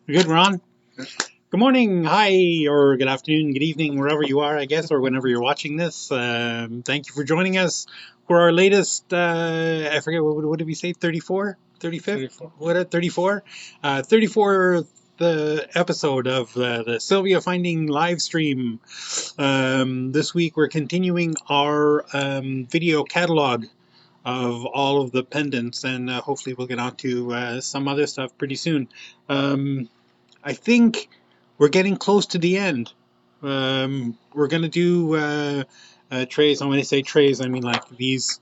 Good, Ron. Good morning, hi, or good afternoon, good evening, wherever you are, I guess, or whenever you're watching this. Thank you for joining us for our latest, I forget, what did we say, 34? 35th? 34. What, 34? 34th episode of the SilviaFindings live stream. This week we're continuing our video catalog of all of the pendants, and hopefully we'll get on to some other stuff pretty soon. I think we're getting close to the end. We're going to do trays. And when I say trays, I mean like these.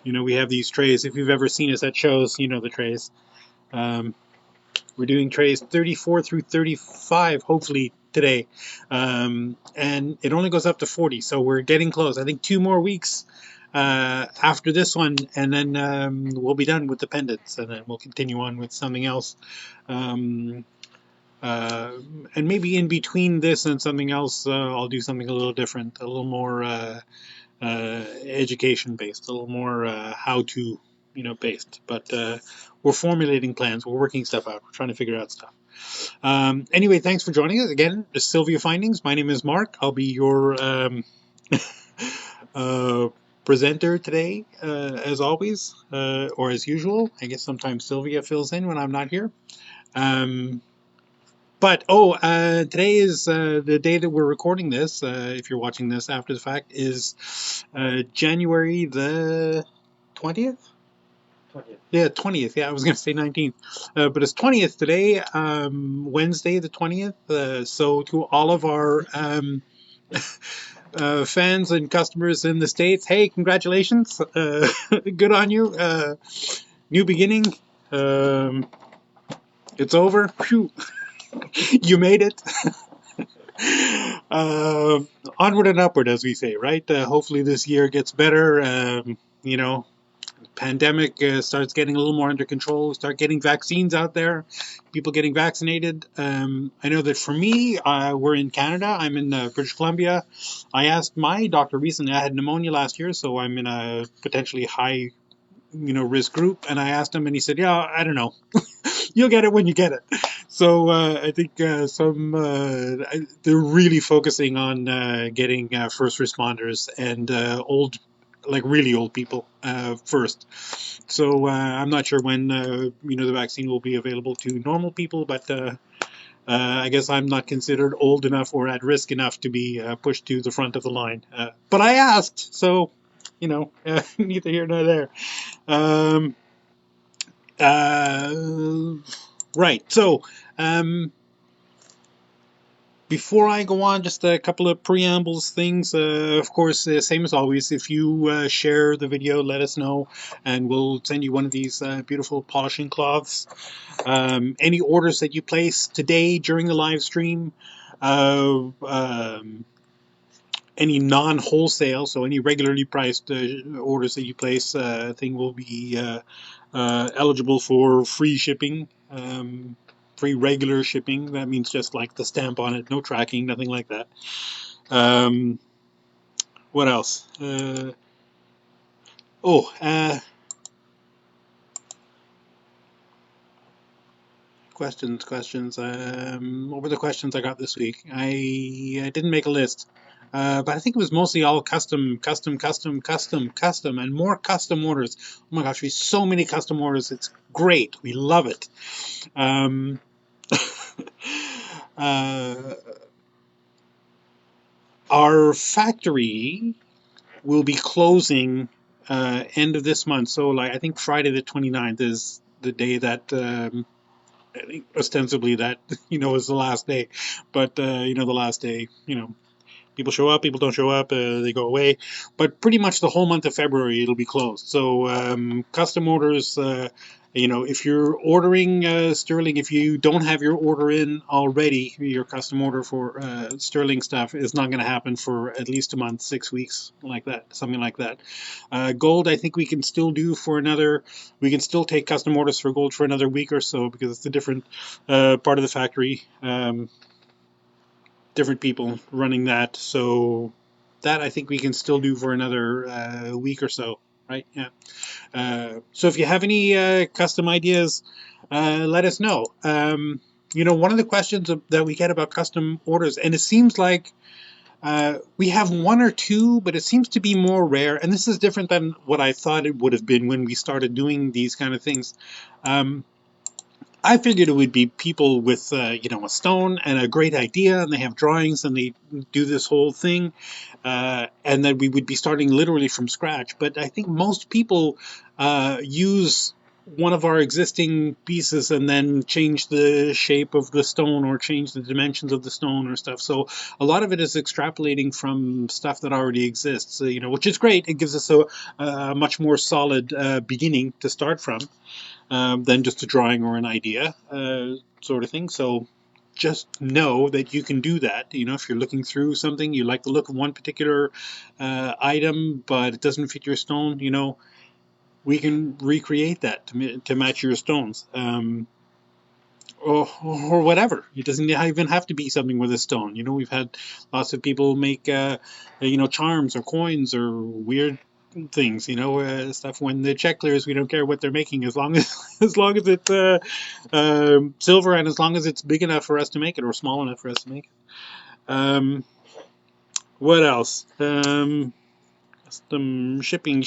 You know, we have these trays. If you've ever seen us at shows, you know the trays. Um, we're doing trays 34 through 35, hopefully today. And it only goes up to 40, so we're getting close. I think 2 more weeks after this one, and then we'll be done with the pendants, and then we'll continue on with something else. And maybe in between this and something else, I'll do something a little different, a little more education based, a little more how to, based. But we're formulating plans, we're working stuff out, we're trying to figure out stuff. Anyway, thanks for joining us again. This is SilviaFindings. My name is Mark. I'll be your presenter today, as always, or as usual. I guess sometimes Sylvia fills in when I'm not here. Today is the day that we're recording this. If you're watching this after the fact, is January the 20th? 20th. Yeah, 20th. Yeah, I was going to say 19th. But it's 20th today, Wednesday the 20th. So to all of our fans and customers in the States, hey, congratulations. Good on you. New beginning. It's over. Phew. You made it. Onward and upward, as we say, right? Hopefully this year gets better. Pandemic starts getting a little more under control. Start getting vaccines out there, people getting vaccinated. I know that for me, we're in Canada. I'm in British Columbia. I asked my doctor recently. I had pneumonia last year, so I'm in a potentially high, risk group. And I asked him, and he said, "Yeah, I don't know. You'll get it when you get it." So I think they're really focusing on getting first responders and like really old people first. So I'm not sure when the vaccine will be available to normal people, but I guess I'm not considered old enough or at risk enough to be pushed to the front of the line. But I asked, so neither here nor there. Um, right. So. Before I go on, just a couple of preambles things. Of course, same as always, if you share the video, let us know, and we'll send you one of these beautiful polishing cloths. Any orders that you place today during the live stream, any non-wholesale, so any regularly priced orders that you place, thing will be eligible for free shipping. Free regular shipping. That means just like the stamp on it, no tracking, nothing like that. What else? Questions. What were the questions I got this week? I didn't make a list. But I think it was mostly all custom, and more custom orders. Oh my gosh, we have so many custom orders. It's great. We love it. Our factory will be closing end of this month. So, like, I think Friday the 29th is the day that I think ostensibly that is the last day. But the last day, people show up, people don't show up, they go away. But pretty much the whole month of February it'll be closed. So custom orders, if you're ordering sterling, if you don't have your order in already, your custom order for sterling stuff is not going to happen for at least a month, 6 weeks, like that, something like that. Gold, I think we can still do for another. We can still take custom orders for gold for another week or so because it's a different part of the factory. Different people running that, so that I think we can still do for another week or so, right? Yeah. So if you have any custom ideas, let us know. you know, one of the questions that we get about custom orders, and it seems like we have one or two, but it seems to be more rare. And this is different than what I thought it would have been when we started doing these kind of things. I figured it would be people with, you know, a stone and a great idea, and they have drawings, and they do this whole thing, and that we would be starting literally from scratch. But I think most people use one of our existing pieces and then change the shape of the stone or change the dimensions of the stone or stuff. So a lot of it is extrapolating from stuff that already exists, you know, which is great. It gives us a much more solid beginning to start from. Than just a drawing or an idea, sort of thing. So just know that you can do that. You know, if you're looking through something, you like the look of one particular item, but it doesn't fit your stone, you know, we can recreate that to match your stones. Or whatever. It doesn't even have to be something with a stone. You know, we've had lots of people make, you know, charms or coins or weird things, you know, stuff. When the check clears, we don't care what they're making, as long as it's silver, and as long as it's big enough for us to make it, or small enough for us to make it. What else? Custom shipping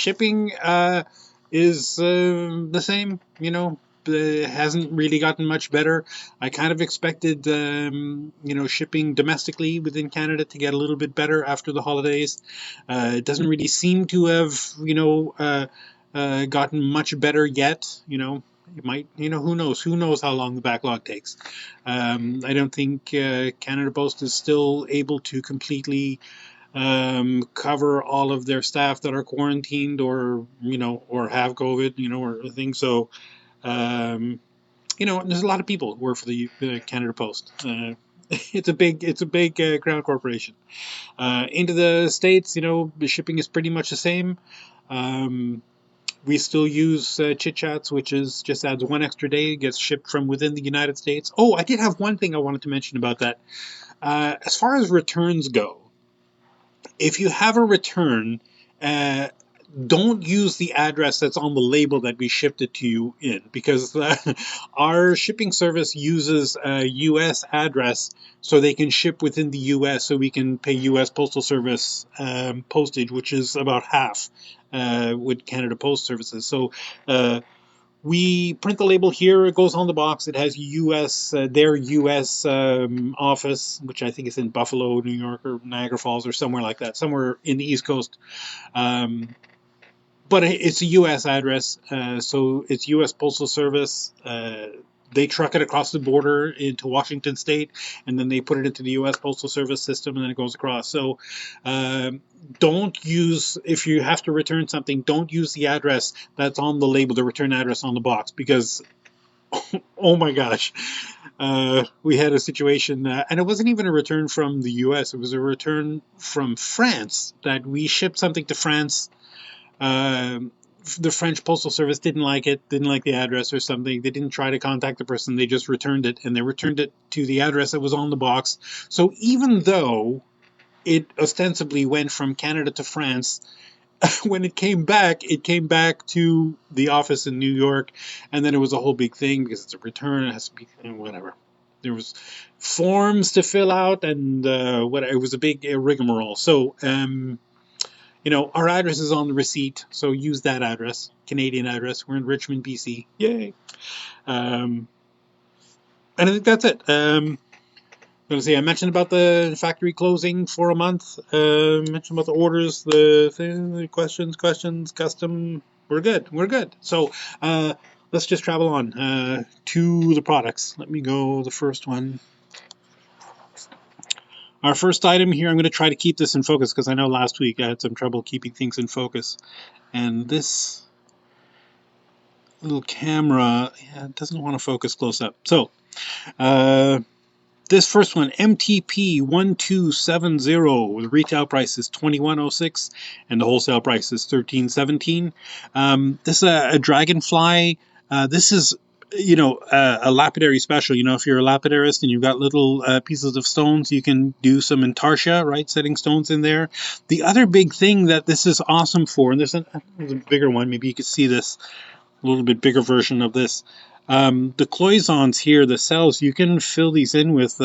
is the same, you know. It hasn't really gotten much better. I kind of expected, you know, shipping domestically within Canada to get a little bit better after the holidays. It doesn't really seem to have, you know, gotten much better yet. You know, it might, you know, who knows? Who knows how long the backlog takes? I don't think Canada Post is still able to completely cover all of their staff that are quarantined or, you know, or have COVID, you know, or things. So, you know, there's a lot of people who work for the Canada Post. It's a big crown corporation. Into the States, you know, the shipping is pretty much the same. We still use Chit Chats, which is just adds one extra day, gets shipped from within the United States. Oh, I did have one thing I wanted to mention about that. As far as returns go, if you have a return, don't use the address that's on the label that we shipped it to you in, because our shipping service uses a U.S. address so they can ship within the U.S. so we can pay U.S. Postal Service postage, which is about half with Canada Post Services. So we print the label here, it goes on the box, it has US, their US office, which I think is in Buffalo, New York, or Niagara Falls, or somewhere like that, somewhere in the East Coast. But it's a US address, so it's US Postal Service. They truck it across the border into Washington State, and then they put it into the U.S. Postal Service system, and then it goes across. So don't use, if you have to return something, don't use the address that's on the label, the return address on the box, because, oh my gosh, we had a situation, and it wasn't even a return from the U.S., it was a return from France, that we shipped something to France. The French Postal Service didn't like it, didn't like the address or something. They didn't try to contact the person. They just returned it, and they returned it to the address that was on the box. So even though it ostensibly went from Canada to France, when it came back to the office in New York, and then it was a whole big thing because it's a return. It has to be whatever. There was forms to fill out, and it was a big rigmarole. So, you know, our address is on the receipt, so use that address, Canadian address. We're in Richmond, BC. Yay! And I think that's it. Let's see, I mentioned about the factory closing for a month. Mentioned about the orders, the questions, custom. We're good. So let's just travel on to the products. Let me go the first one. Our first item here, I'm going to try to keep this in focus because I know last week I had some trouble keeping things in focus. And this little camera doesn't want to focus close up. So, this first one, MTP 1270, the retail price is $21.06 and the wholesale price is $13.17. This is a Dragonfly. This is, you know, a lapidary special. You know, if you're a lapidarist and you've got little pieces of stones, you can do some intarsia, right? Setting stones in there. The other big thing that this is awesome for, and there's a bigger one, maybe you could see this, a little bit bigger version of this. The cloisons here, the cells, you can fill these in with,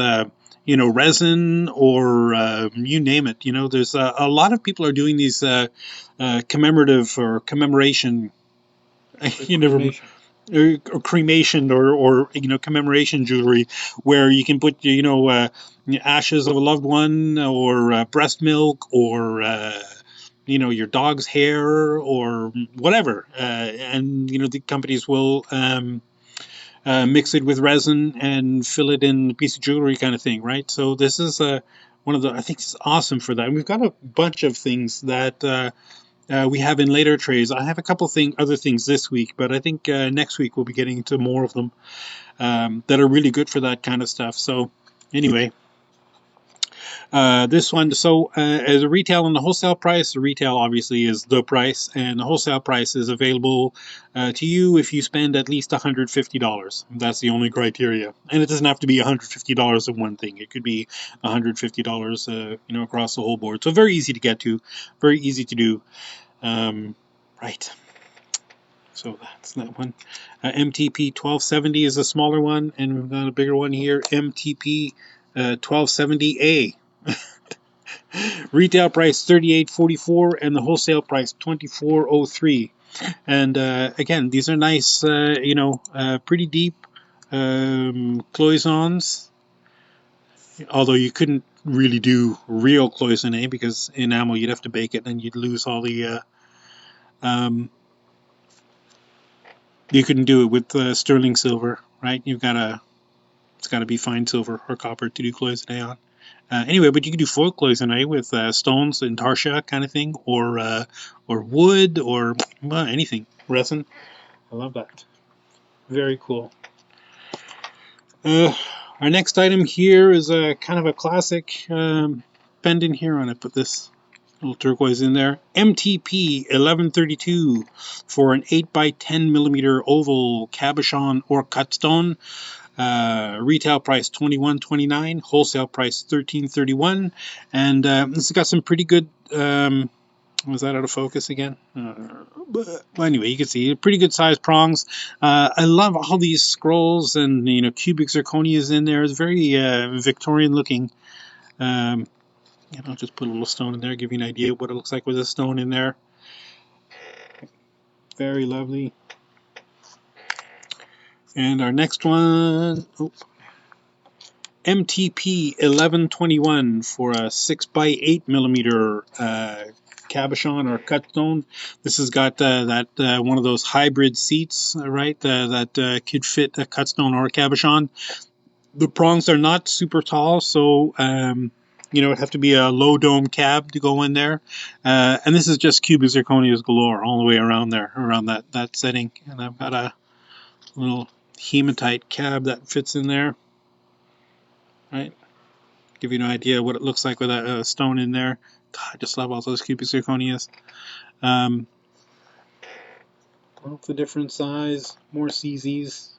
resin or you name it. There's a lot of people are doing these commemorative or commemoration, Cremation. or cremation or commemoration jewelry, where you can put ashes of a loved one, or breast milk, or your dog's hair, or whatever, and the companies will mix it with resin and fill it in a piece of jewelry, kind of thing, right? So this is one of the, I think it's awesome for that. And we've got a bunch of things that we have in later trays. I have a couple other things this week, but I think next week we'll be getting into more of them that are really good for that kind of stuff. So anyway, this one, so as a retail and the wholesale price, the retail obviously is the price, and the wholesale price is available to you if you spend at least $150. That's the only criteria, and it doesn't have to be $150 of one thing. It could be $150, across the whole board. So very easy to get to, very easy to do. Right. So that's that one. MTP 1270 is a smaller one, and we've got a bigger one here, MTP 1270A. Retail price $38.44 and the wholesale price $24.03. And again, these are nice, pretty deep cloisons. Although you couldn't really do real cloisonne, because enamel you'd have to bake it and you'd lose all the. You couldn't do it with sterling silver, right? It's got to be fine silver or copper to do cloisonne on. Anyway, but you can do foil cloisonne with stones and tarsia kind of thing, or wood, or anything, resin. I love that. Very cool. Our next item here is a kind of a classic pendant here. I'm gonna put this little turquoise in there. MTP 1132 for an 8x10 millimeter oval cabochon or cut stone. Retail price $21.29, wholesale price $13.31, and this has got some pretty good. Was that out of focus again? But anyway, you can see pretty good sized prongs. I love all these scrolls and cubic zirconias in there. It's very Victorian looking. I'll just put a little stone in there, give you an idea of what it looks like with a stone in there. Very lovely. And our next one, MTP 1121 for a 6x8 millimeter cabochon or cut stone. This has got that one of those hybrid seats, right? That could fit a cut stone or a cabochon. The prongs are not super tall, so it'd have to be a low dome cab to go in there. And this is just cubic zirconias galore all the way around there, around that setting. And I've got a little hematite cab that fits in there, right? Give you an idea what it looks like with a stone in there. God, I just love all those cubic zirconias. Well, the different size, more CZs.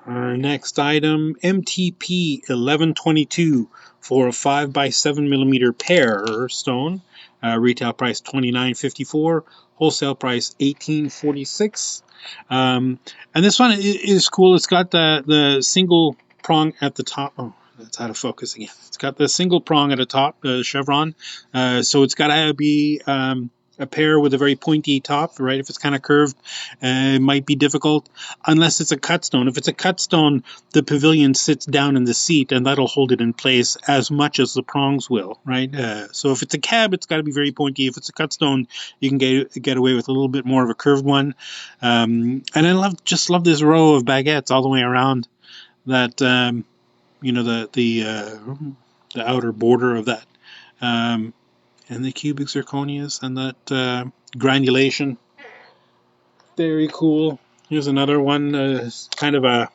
Our next item, MTP 1122 for a 5x7 millimeter Pear stone. Retail price $29.54, wholesale price $18.46. And this one is cool. It's got the single prong at the top. Oh, that's out of focus again. It's got the single prong at the top, chevron. So it's got to be a pear with a very pointy top, right? If it's kind of curved, it might be difficult, unless it's a cut stone. If it's a cut stone, the pavilion sits down in the seat, and that'll hold it in place as much as the prongs will, right? So if it's a cab, it's got to be very pointy. If it's a cut stone, you can get away with a little bit more of a curved one. And I just love this row of baguettes all the way around that, the outer border of that. And the cubic zirconias and that granulation. Very cool. Here's another one, kind of a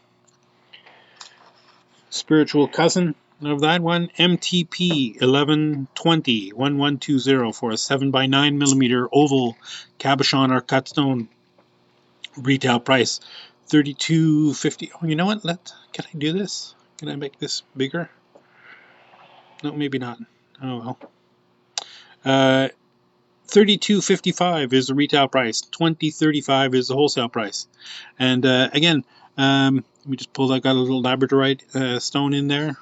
spiritual cousin of that one. MTP 1120 for a 7x9 millimeter oval cabochon or cut stone. Retail price $32.50. Oh, you know what? Can I do this? Can I make this bigger? No, maybe not. Oh well. $32.55 is the retail price. $20.35 is the wholesale price. And again, let me just pull that. Got a little labradorite stone in there.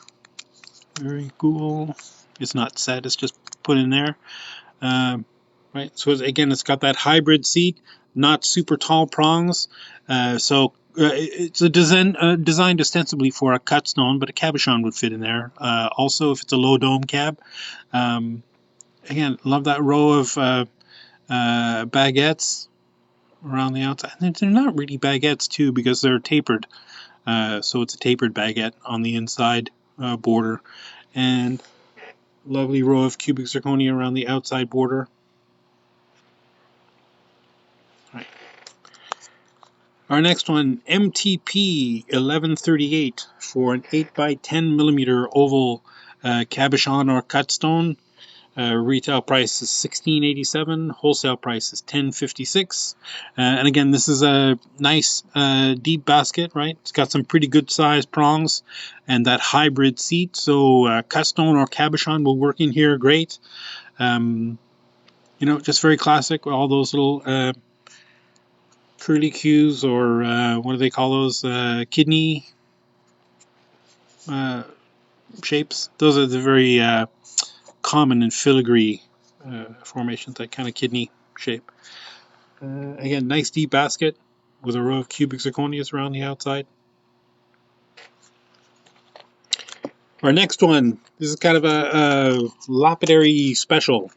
Very cool. It's not set. It's just put in there. Right. So again, it's got that hybrid seat, not super tall prongs. It's a designed ostensibly for a cut stone, but a cabochon would fit in there. Also, if it's a low dome cab. Again, love that row of baguettes around the outside. And they're not really baguettes too, because they're tapered. So it's a tapered baguette on the inside border, and lovely row of cubic zirconia around the outside border. Right. Our next one, MTP 1138 for an 8x10mm oval cabochon or cut stone. Retail price is $16.87. Wholesale price is $10.56. And again, this is a nice deep basket, right? It's got some pretty good sized prongs and that hybrid seat. So cut stone or cabochon will work in here great. Just very classic. All those little curly cues, or what do they call those? Kidney shapes. Those are the very common and filigree formations, that kind of kidney shape. Again, nice deep basket with a row of cubic zirconias around the outside. Our next one, this is kind of a lapidary special,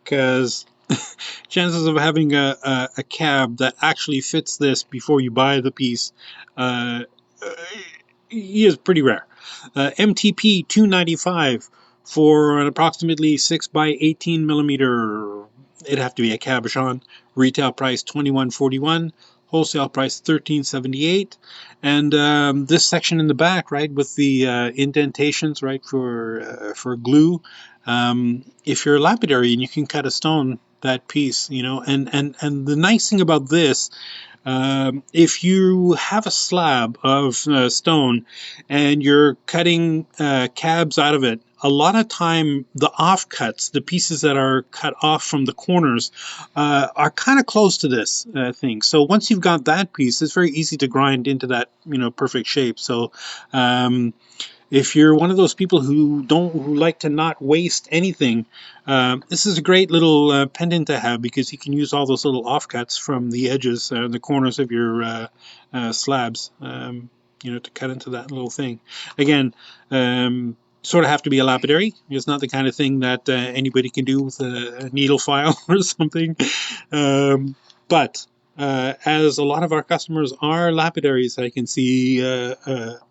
because chances of having a cab that actually fits this before you buy the piece is pretty rare. MTP 295 for an approximately 6x18mm. It'd have to be a cabochon. Retail price $21.41. Wholesale price $13.78. And this section in the back, right, with the indentations, right, for glue. If you're a lapidary and you can cut a stone, that piece, and the nice thing about this, if you have a slab of stone and you're cutting cabs out of it, a lot of time the offcuts, the pieces that are cut off from the corners, are kind of close to this thing. So once you've got that piece, it's very easy to grind into that perfect shape. So if you're one of those people who like to not waste anything, this is a great little pendant to have, because you can use all those little offcuts from the edges, the corners of your slabs, to cut into that little thing. Again, sort of have to be a lapidary. It's not the kind of thing that anybody can do with a needle file or something. But as a lot of our customers are lapidaries, I can see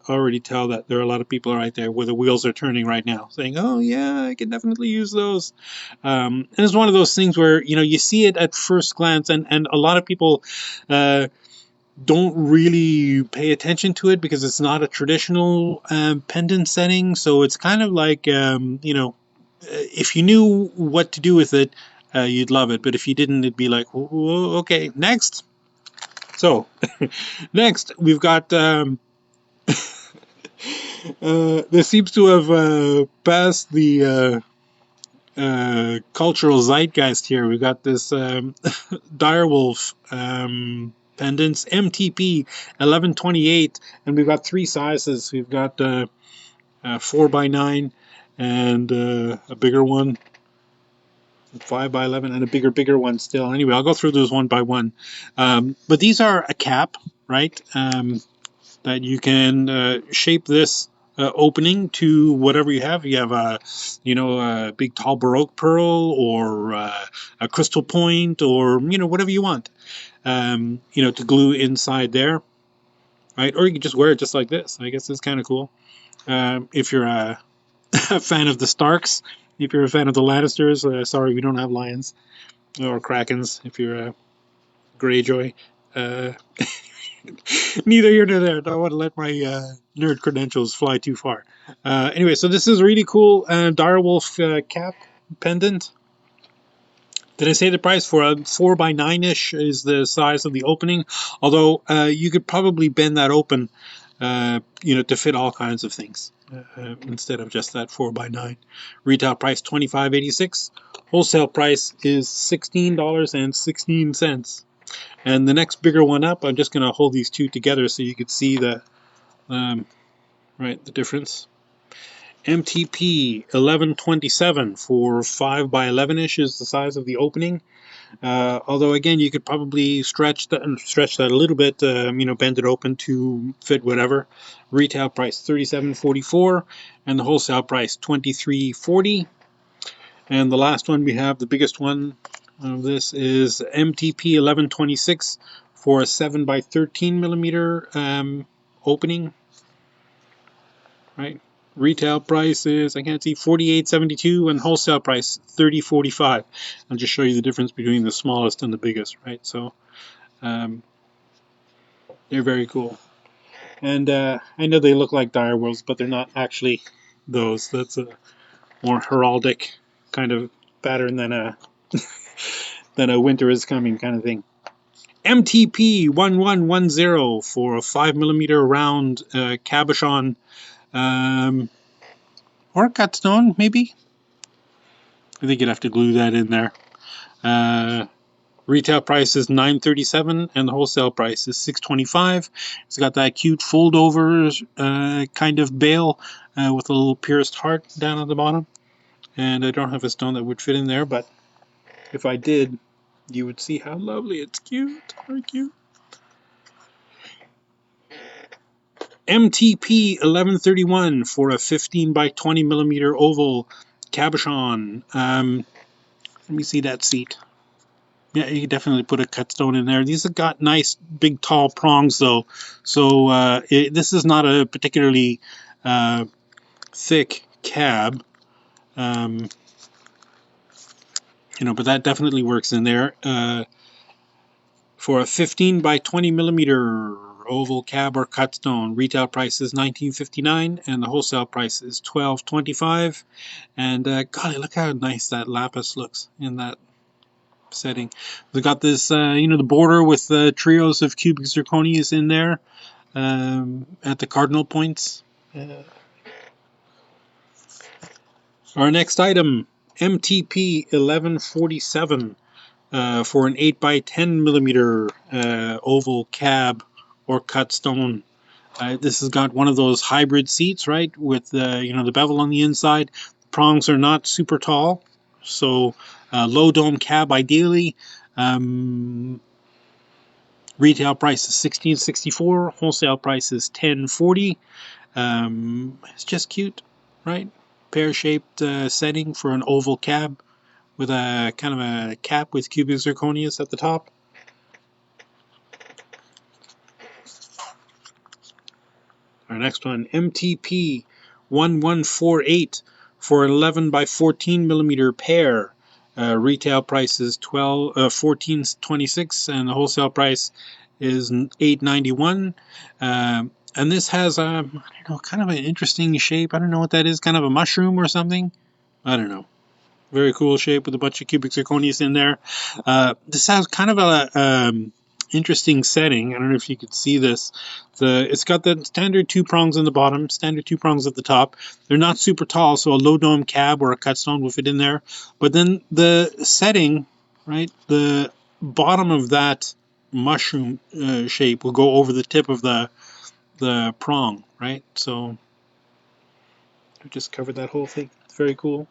already tell that there are a lot of people right there where the wheels are turning right now, saying, "Oh yeah, I can definitely use those." And it's one of those things where you see it at first glance, and a lot of people don't really pay attention to it because it's not a traditional pendant setting. So it's kind of like if you knew what to do with it, you'd love it. But if you didn't, it'd be like, whoa, okay, next. So, next, we've got, this seems to have passed the cultural zeitgeist here. We've got this Direwolf pendants, MTP 1128, and we've got three sizes. We've got 4x9 and a bigger one, 5x11, and a bigger one still. Anyway, I'll go through those one by one. But these are a cap, right? That you can shape this opening to whatever you have. You have a big tall Baroque pearl, or a crystal point, or whatever you want. To glue inside there, right? Or you can just wear it just like this. I guess it's kind of cool. If you're a fan of the Starks, if you're a fan of the Lannisters, sorry, we don't have lions or Krakens. If you're a Greyjoy, neither here nor there. I don't want to let my nerd credentials fly too far. Anyway, so this is really cool Direwolf Cap Pendant. Did I say the price? For a 4x9-ish is the size of the opening, although you could probably bend that open to fit all kinds of things instead of just that 4x9. Retail price $25.86. Wholesale price is $16.16. And the next bigger one up, I'm just going to hold these two together so you could see the the difference. MTP 1127 for 5x11ish is the size of the opening. Although again, you could probably stretch that a little bit, bend it open to fit whatever. Retail price $37.44, and the wholesale price $23.40. And the last one we have, the biggest one of this, is MTP 1126 for a 7x13mm opening. Right. Retail price is, I can't see, $48.72, and wholesale price $30.45. I'll just show you the difference between the smallest and the biggest, right? So they're very cool. And I know they look like Direwolves, but they're not actually those. That's a more heraldic kind of pattern than a than a winter is coming kind of thing. MTP 1110 for a 5mm round Cabochon or cut stone, maybe. I think you'd have to glue that in there. Retail price is $9.37, and the wholesale price is $6.25. It's got that cute fold-over kind of bail with a little pierced heart down at the bottom. And I don't have a stone that would fit in there, but if I did, you would see how lovely. It's cute. Very cute. MTP 1131 for a 15x20mm oval Cabochon. Let me see that seat. Yeah, you can definitely put a cut stone in there. These have got nice, big, tall prongs, though. So this is not a particularly thick cab. But that definitely works in there. For a 15x20mm oval cab or cut stone, retail price is $19.59, and the wholesale price is $12.25. And golly, look how nice that lapis looks in that setting. We've got this, the border with the trios of cubic zirconias in there at the cardinal points. Our next item, MTP 1147 for an 8x10mm oval cab or cut stone. This has got one of those hybrid seats, right, with the bevel on the inside. The prongs are not super tall, so low dome cab ideally. Retail price is $16.64. Wholesale price is $10.40. It's just cute, right? Pear-shaped setting for an oval cab with a kind of a cap with cubic zirconias at the top. Our next one, MTP 1148 for 11x14mm Pear. Retail price is $14.26, and the wholesale price is $8.91. And this has kind of an interesting shape. I don't know what that is. Kind of a mushroom or something. I don't know. Very cool shape with a bunch of cubic zirconias in there. This has kind of a interesting setting. I don't know if you could see this. It's got the standard two prongs on the bottom, standard two prongs at the top. They're not super tall, so a low dome cab or a cut stone will fit in there. But then the setting, right, the bottom of that mushroom shape will go over the tip of the prong, right? So I just covered that whole thing. It's very cool.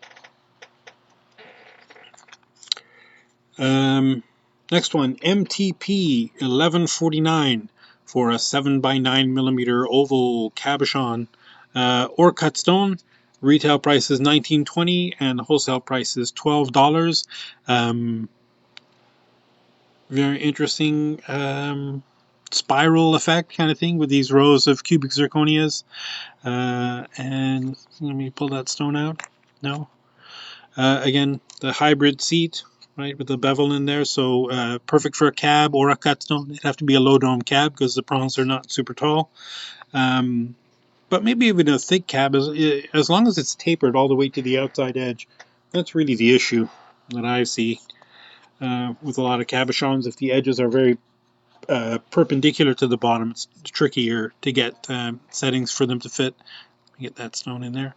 Next one, MTP 1149 for a 7x9mm oval Cabochon or cut stone. Retail price is $19.20, and the wholesale price is $12. Very interesting spiral effect kind of thing with these rows of cubic zirconias. And let me pull that stone out. No. Again, the hybrid seat, right, with the bevel in there, so perfect for a cab or a cut stone. It'd have to be a low dome cab because the prongs are not super tall. But maybe even a thick cab, as long as it's tapered all the way to the outside edge. That's really the issue that I see with a lot of cabochons. If the edges are very perpendicular to the bottom. It's trickier to get settings for them to fit. Get that stone in there.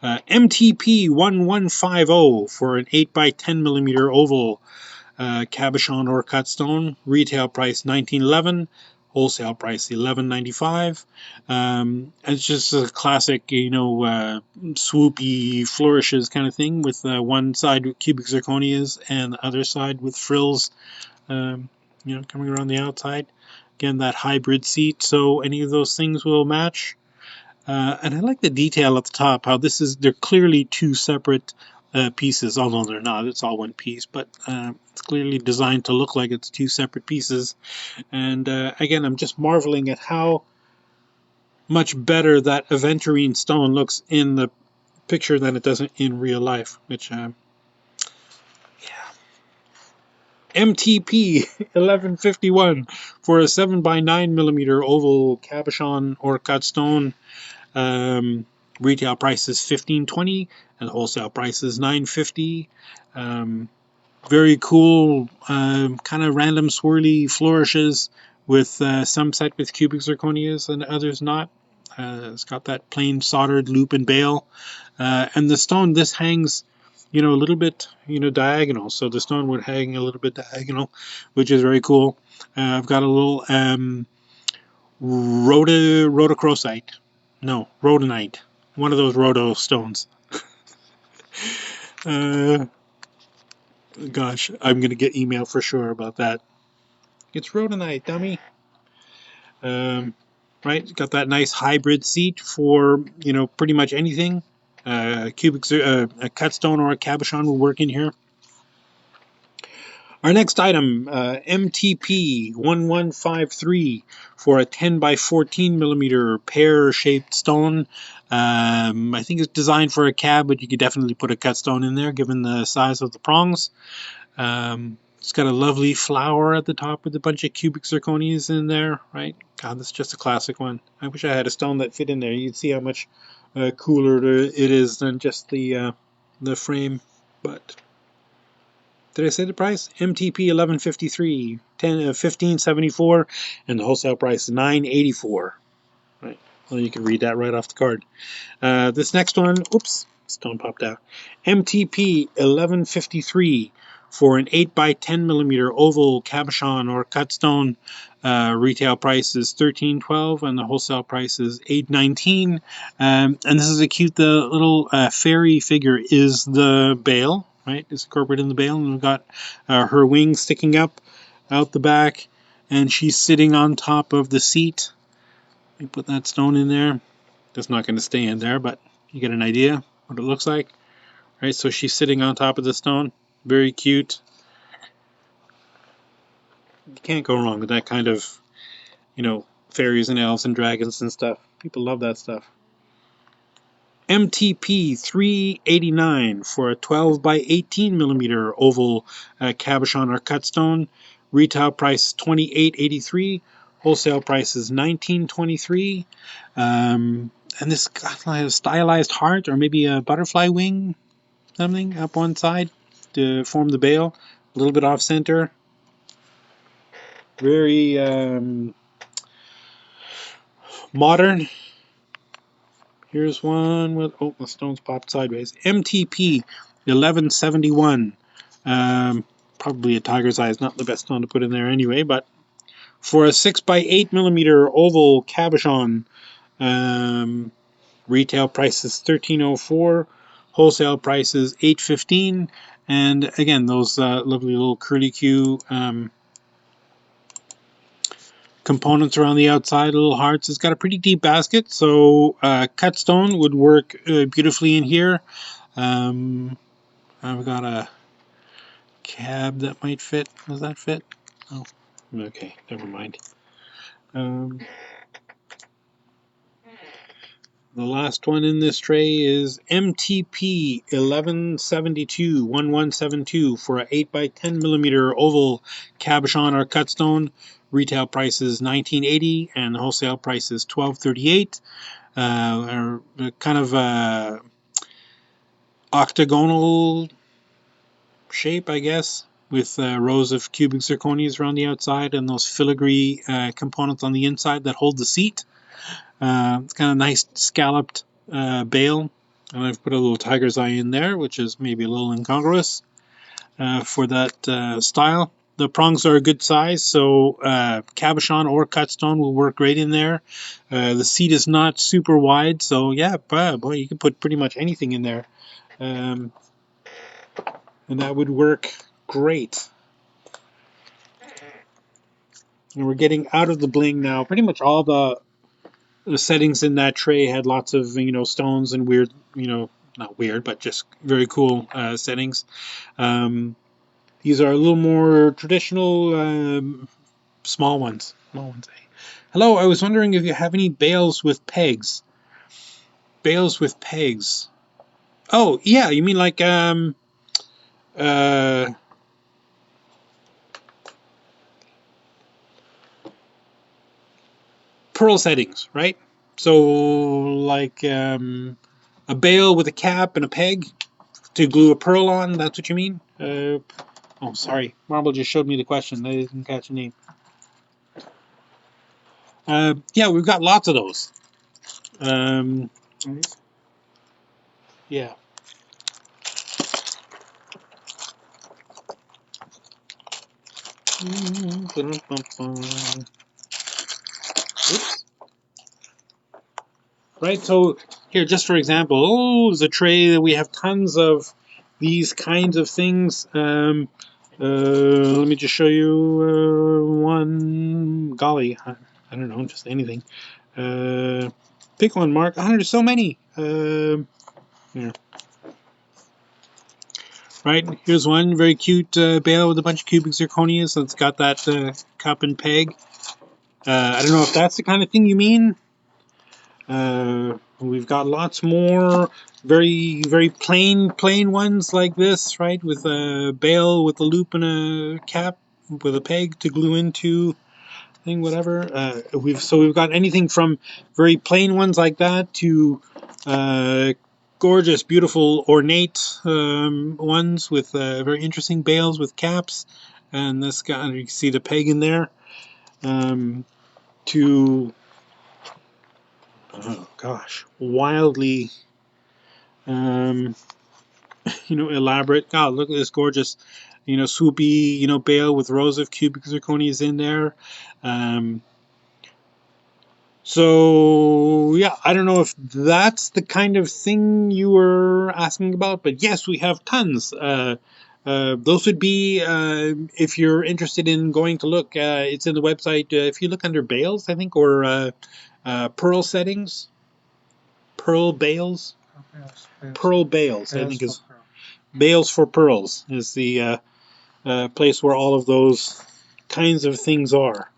MTP 1150 for an 8x10mm oval Cabochon or cut stone. Retail price $19.11. Wholesale price $11.95. It's just a classic, swoopy flourishes kind of thing, with one side with cubic zirconias and the other side with frills, coming around the outside. Again, that hybrid seat, so any of those things will match. And I like the detail at the top, how they're clearly two separate pieces, although they're not, it's all one piece, but it's clearly designed to look like it's two separate pieces. And again, I'm just marveling at how much better that aventurine stone looks in the picture than it does in real life, which, MTP 1151 for a 7x9mm oval Cabochon or cut stone. Retail price is $15.20 and the wholesale price is $9.50. Very cool, kind of random swirly flourishes, with some set with cubic zirconias and others not. It's got that plain soldered loop and bail, and the stone, this hangs a little bit diagonal, so the stone would hang a little bit diagonal, which is very cool. I've got a little rhodochrosite, no, rhodonite, one of those rhodo stones. Gosh, I'm gonna get email for sure about that. It's rhodonite, dummy. Right, got that nice hybrid seat for pretty much anything. A cut stone or a cabochon will work in here. Our next item, MTP 1153 for a 10x14mm pear-shaped stone. I think it's designed for a cab, but you could definitely put a cut stone in there given the size of the prongs. It's got a lovely flower at the top with a bunch of cubic zirconias in there, right? God, that's just a classic one. I wish I had a stone that fit in there. You'd see how much cooler it is than just the frame. But did I say the price? MTP 1153, 1574, and the wholesale price is $9.84. Right. Well, you can read that right off the card. This next one, oops, stone popped out. MTP 1153 for an 8x10mm oval cabochon or cut stone. Retail price is $13.12 and the wholesale price is $8.19. And this is a cute, the little fairy figure is the bail, right? It's incorporated in the bail, and we've got her wings sticking up out the back, and she's sitting on top of the seat. Let me put that stone in there. That's not going to stay in there, but you get an idea what it looks like. Right, so she's sitting on top of the stone. Very cute. You can't go wrong with that kind of, fairies and elves and dragons and stuff. People love that stuff. MTP 389 for a 12x18mm oval cabochon or cut stone. Retail price $28.83. Wholesale price is $19.23. And this got like a stylized heart or maybe a butterfly wing, something up one side to form the bail. A little bit off center. Very modern. Here's one with, oh, the stone's popped sideways. MTP 1171. Probably a tiger's eye is not the best stone to put in there anyway, but for a 6x8mm oval cabochon, retail price is $13.04. Wholesale price is $8.15. And again, those lovely little curly-Q components around the outside, little hearts. It's got a pretty deep basket, so cut stone would work beautifully in here. I've got a cab that might fit. Does that fit? Oh, okay, never mind. The last one in this tray is MTP 1172 for a 8x10mm oval cabochon or cut stone. Retail price is $19.80 and the wholesale price is $12.38. Kind of octagonal shape, I guess. with rows of cubic zirconias around the outside and those filigree components on the inside that hold the seat. It's kind of nice scalloped bail, and I've put a little tiger's eye in there, which is maybe a little incongruous for that style. The prongs are a good size, so cabochon or cut stone will work great in there. The seat is not super wide, so yeah, boy, you can put pretty much anything in there, and that would work great. And we're getting out of the bling now. Pretty much all the settings in that tray had lots of stones and weird, not weird, but just very cool settings. These are a little more traditional, small ones. Hello, I was wondering if you have any bales with pegs. Bales with pegs. Oh yeah, you mean like pearl settings, right? So like a bale with a cap and a peg to glue a pearl on. That's what you mean? Oh, sorry. Marble just showed me the question. I didn't catch a name. Yeah, we've got lots of those. Yeah. Oops. Right, so here, just for example, there's a tray that we have tons of these kinds of things. Let me just show you one. Golly, I don't know, just anything. Pick one, Mark. Oh, there's so many. Here. Right, here's one very cute bale with a bunch of cubic zirconias. So it's got that cup and peg. I don't know if that's the kind of thing you mean. We've got lots more very, very plain ones like this, right? With a bale with a loop and a cap with a peg to glue into thing, whatever. We've got anything from very plain ones like that to gorgeous, beautiful, ornate ones with very interesting bales with caps. And this guy, you can see the peg in there. To oh gosh, wildly elaborate. God, look at this gorgeous swoopy bale with rows of cubic zirconias in there. So yeah, I don't know if that's the kind of thing you were asking about, but yes, we have tons. Those would be if you're interested in going to look. It's in the website. If you look under bales, I think, or pearl settings, pearl bales, pearl bales. I think is bales for pearls is the place where all of those kinds of things are.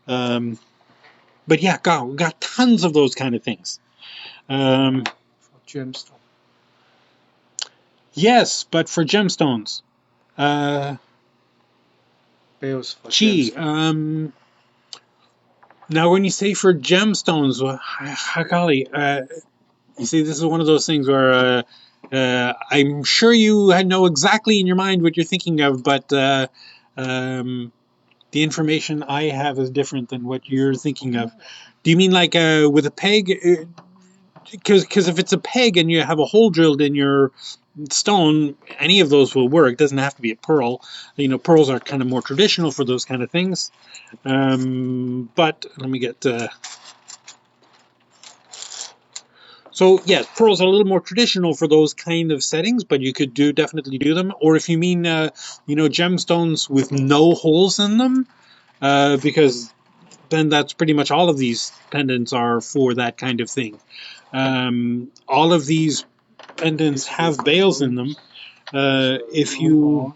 But yeah, God, we've got tons of those kind of things. Gemstone. Yes, but for gemstones. Bales for Gee, gemstones. Now when you say for gemstones, golly, you see, this is one of those things where I'm sure you know exactly in your mind what you're thinking of, but the information I have is different than what you're thinking of. Do you mean like with a peg? Because if it's a peg and you have a hole drilled in your stone, any of those will work. It doesn't have to be a pearl. Pearls are kind of more traditional for those kind of things. But let me get... So yeah, pearls are a little more traditional for those kind of settings, but you could definitely do them. Or if you mean gemstones with no holes in them, because then that's pretty much all of these pendants are for that kind of thing. All of these pendants have bales in them. If you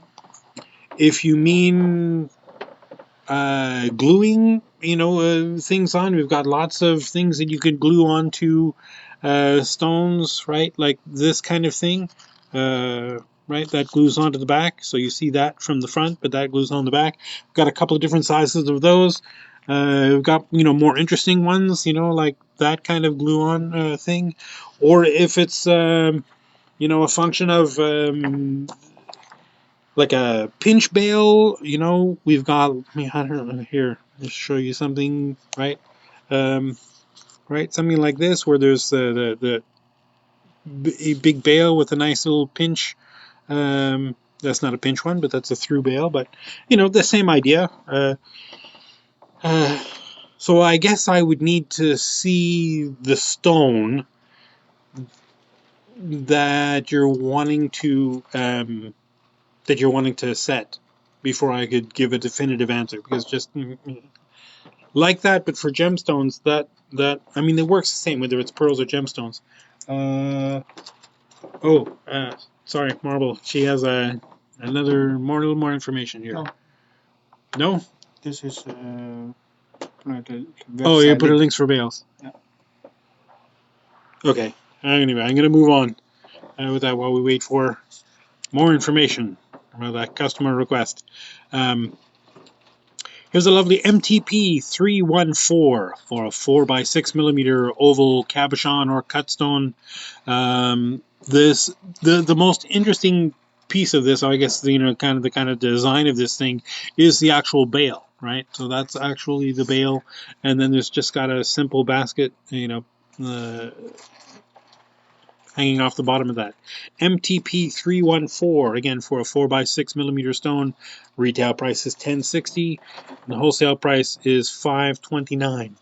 mean gluing, things on, we've got lots of things that you could glue onto stones, right? Like this kind of thing, right? That glues onto the back. So you see that from the front, but that glues on the back. We've got a couple of different sizes of those. We've got more interesting ones, like that kind of glue on thing, or if it's a function of like a pinch bale. You know, we've got. I mean, I don't know, here. Just show you something, right? Right, something like this, where there's a big bale with a nice little pinch. That's not a pinch one, but that's a through bale. But you know, the same idea. Uh, so I guess I would need to see the stone that you're wanting to set before I could give a definitive answer. Because just like that, but for gemstones, that I mean, it works the same whether it's pearls or gemstones. Sorry, Marble. She has another little more information here. No. No? This is Oh, you put link. links for bales. Yeah. Okay. Anyway, I'm gonna move on with that while we wait for more information about that customer request. Here's a lovely MTP 314 for a 4x6mm oval cabochon or cutstone. The most interesting piece of this, I guess, you know, kind of design of this thing is the actual bale, right? So that's actually the bale, and then there's just got a simple basket, you know, hanging off the bottom of that. MTP 314, again, for a 4x6mm stone. Retail price is $10.60, and the wholesale price is $5.29.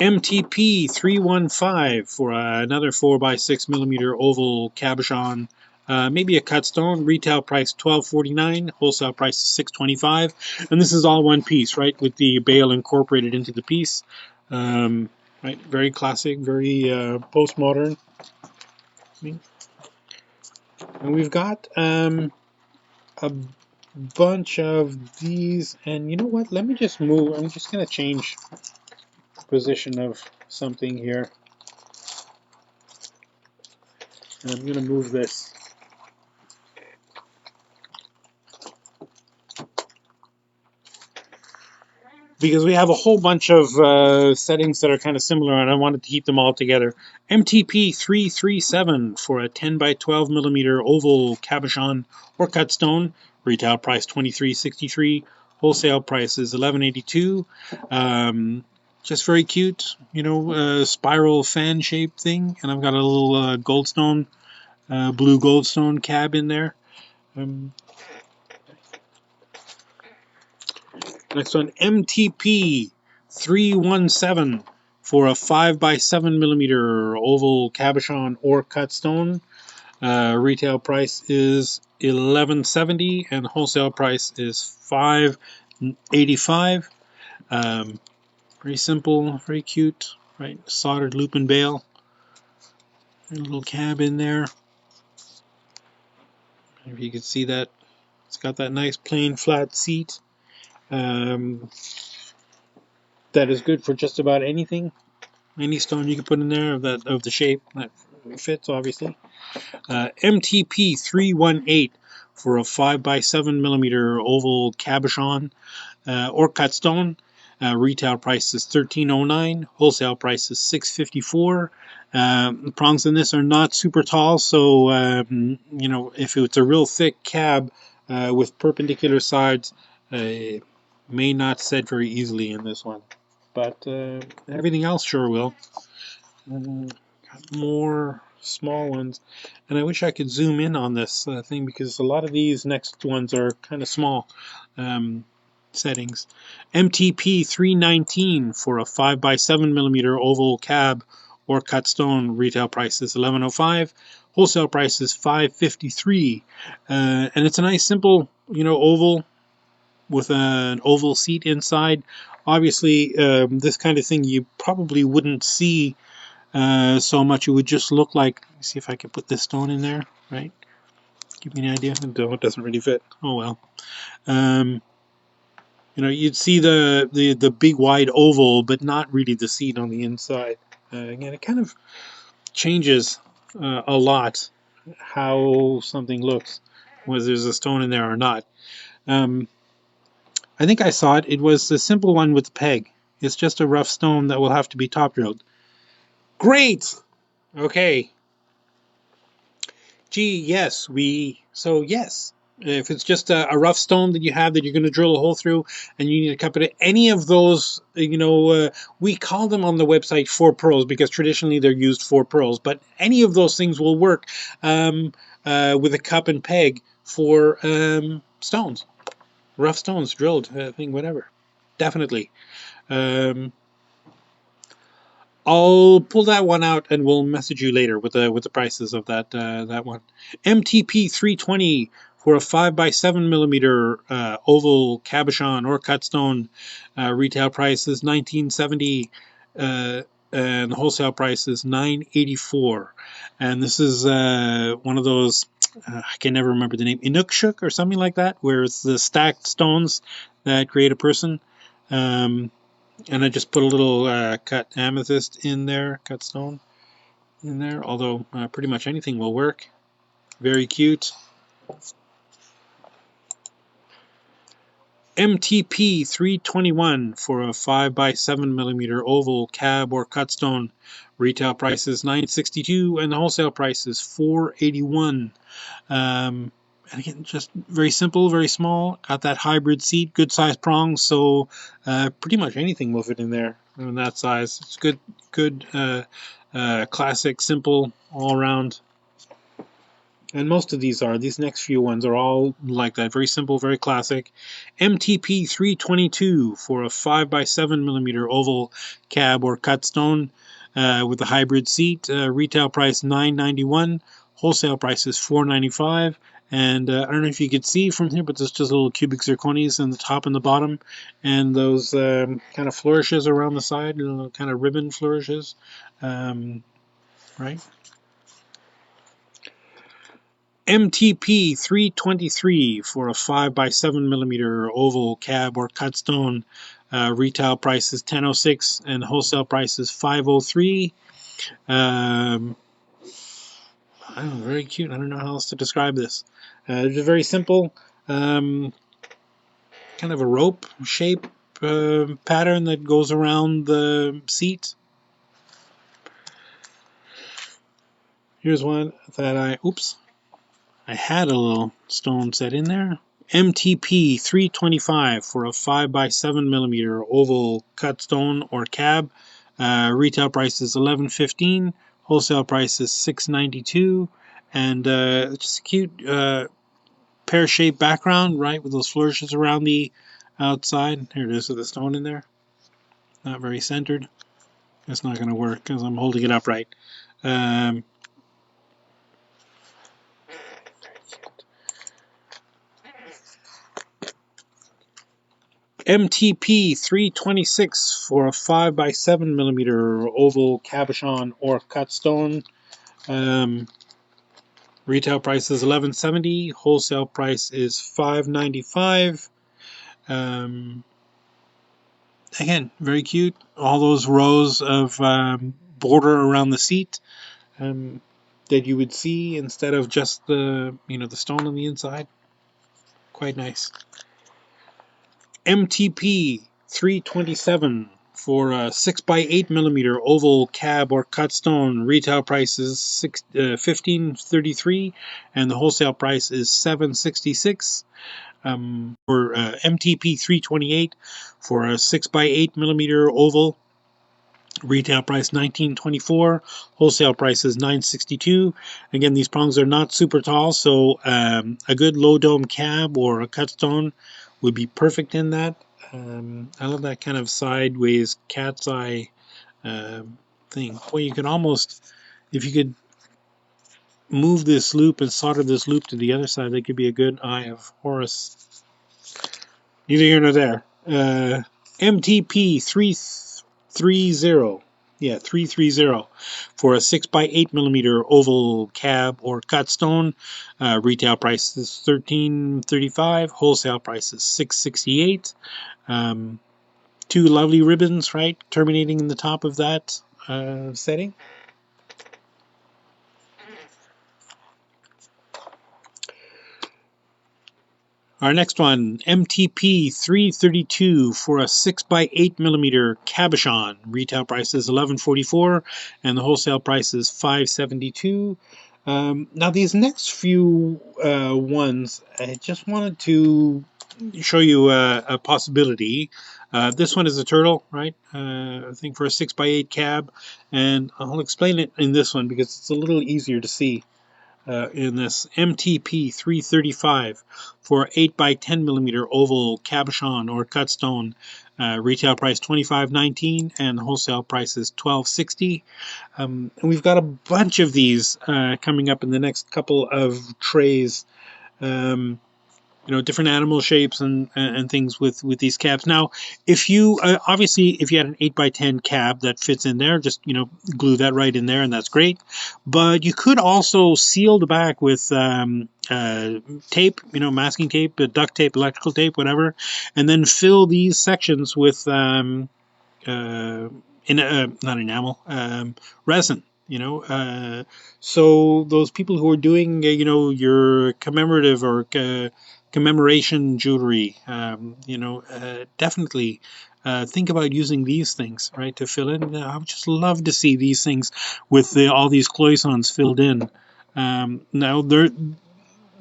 MTP 315 for another 4x6mm oval cabochon. Maybe a cut stone. Retail price $12.49. Wholesale price is $6.25. And this is all one piece, right? With the bale incorporated into the piece. Right, very classic, very postmodern. And we've got a bunch of these. And you know what? Let me just move. I'm just going to change position of something here. And I'm going to move this. Because we have a whole bunch of settings that are kind of similar, and I wanted to keep them all together. MTP 337 for a 10x12mm oval cabochon or cut stone. Retail price $23.63. Wholesale price is $11.82. Just very cute, you know, spiral fan shaped thing. And I've got a little goldstone, blue goldstone cab in there. Next one, MTP 317 for a 5x7mm oval cabochon or cut stone. Retail price is $11.70 and wholesale price is $5.85. Very simple, very cute, right? Soldered loop and bale. A little cab in there. If you can see that, it's got that nice plain flat seat. That is good for just about anything. Any stone you can put in there of the shape that fits, obviously. MTP 318 for a 5x7mm oval cabochon or cut stone. Retail price is $13.09. Wholesale price is $6.54. The prongs in this are not super tall, so you know, if it's a real thick cab with perpendicular sides, may not set very easily in this one. But everything else sure will. Got more small ones, and I wish I could zoom in on this thing because a lot of these next ones are kind of small settings. MTP 319 for a 5x7mm oval cab or cut stone. Retail price is $11.05. Wholesale price is $5.53. And it's a nice simple, you know, oval with an oval seat inside. Obviously, this kind of thing you probably wouldn't see so much. It would just look like, let me see if I can put this stone in there, right? Give me an idea. No, it doesn't really fit. Oh well. You know, you'd see the big wide oval, but not really the seat on the inside. Again, it kind of changes a lot how something looks, whether there's a stone in there or not. I think I saw it. It was the simple one with the peg. It's just a rough stone that will have to be top drilled. Great! Okay. Gee, yes, yes. If it's just a rough stone that you have that you're going to drill a hole through and you need to cup it, any of those, we call them on the website 4 pearls because traditionally they're used 4 pearls, but any of those things will work with a cup and peg for stones, rough stones, drilled, whatever. Definitely. Um, I'll pull that one out and we'll message you later with the prices of that one. MTP 320 for a 5x7 mm oval cabochon or cut stone. Retail price is $19.70 and the wholesale price is $9.84. And this is one of those I can never remember the name, Inukshuk or something like that, where it's the stacked stones that create a person. And I just put a little cut amethyst in there, cut stone in there, although pretty much anything will work. Very cute. MTP 321 for a 5x7 mm oval cab or cut stone. Retail price is $9.62 and the wholesale price is $4.81. And again, just very simple, very small. Got that hybrid seat, good size prongs, so pretty much anything will fit in there in that size. It's good, classic, simple, all around. And most of these next few ones are all like that, very simple, very classic. MTP 322 for a 5x7 mm oval cab or cut stone with a hybrid seat. Retail price $9.91, wholesale price is $4.95. And I don't know if you could see from here, but there's just little cubic zirconias in the top and the bottom, and those kind of flourishes around the side, kind of ribbon flourishes, right? MTP 323 for a 5x7 mm oval cab or cut stone. Retail price is $10.06 and wholesale price is $5.03. I don't know, very cute. I don't know how else to describe this. It's just very simple, kind of a rope shape pattern that goes around the seat. Here's one that I had a little stone set in there. MTP 325 for a 5x7 mm oval cut stone or cab. Retail price is $11.15. Wholesale price is $6.92. And just a cute pear-shaped background, right, with those flourishes around the outside. Here it is with the stone in there. Not very centered. It's not going to work because I'm holding it upright. MTP 326 for a 5x7 mm oval cabochon or cut stone. Retail price is $11.70. Wholesale price is $5.95. Again, very cute. All those rows of border around the seat that you would see instead of just the stone on the inside. Quite nice. MTP 327 for a 6x8 oval cab or cut stone. Retail price is $15.33 and the wholesale price is $7.66. For MTP 328 for a 6x8 oval. Retail price $19.24. Wholesale price is $9.62. Again, these prongs are not super tall, so a good low dome cab or a cut stone would be perfect in that. I love that kind of sideways cat's eye thing. Well, you could almost, if you could move this loop and solder this loop to the other side, that could be a good Eye of Horus. Neither here nor there. MTP 330. Yeah, 330 for a 6x8 oval cab or cut stone. Retail price is $13.35. Wholesale price is $6.68. Two lovely ribbons, right, terminating in the top of that setting. Our next one, MTP 332 for a 6x8 cabochon. Retail price is $11.44 and the wholesale price is $5.72. Now these next few ones, I just wanted to show you a possibility. This one is a turtle, right? I think for a 6x8 cab, and I'll explain it in this one because it's a little easier to see. In this MTP 335 for 8x10mm oval cabochon or cut stone. Retail price $25.19 and wholesale price is $12.60. And we've got a bunch of these coming up in the next couple of trays. Um, different animal shapes and things with these cabs. Now, if you obviously if you had an 8x10 cab that fits in there, just glue that right in there, and that's great. But you could also seal the back with tape, masking tape, duct tape, electrical tape, whatever, and then fill these sections with not enamel, resin. So those people who are doing your commemorative or commemoration jewelry, definitely think about using these things, right, to fill in. I would just love to see these things with all these cloisons filled in. Now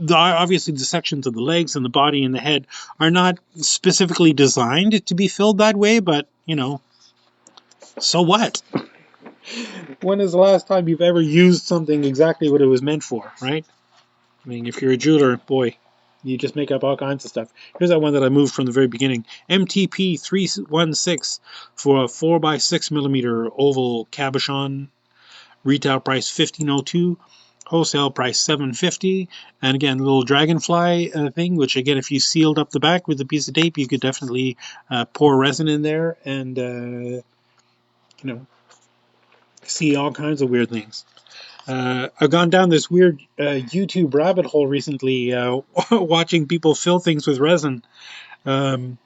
obviously the sections of the legs and the body and the head are not specifically designed to be filled that way, but so what? When is the last time you've ever used something exactly what it was meant for, right? I mean, if you're a jeweler, boy, you just make up all kinds of stuff. Here's that one that I moved from the very beginning. MTP 316 for a 4x6mm oval cabochon. Retail price $15.02. Wholesale price $7.50. And again, a little dragonfly thing, which again, if you sealed up the back with a piece of tape, you could definitely pour resin in there and, see all kinds of weird things. I've gone down this weird YouTube rabbit hole recently, watching people fill things with resin. Yeah,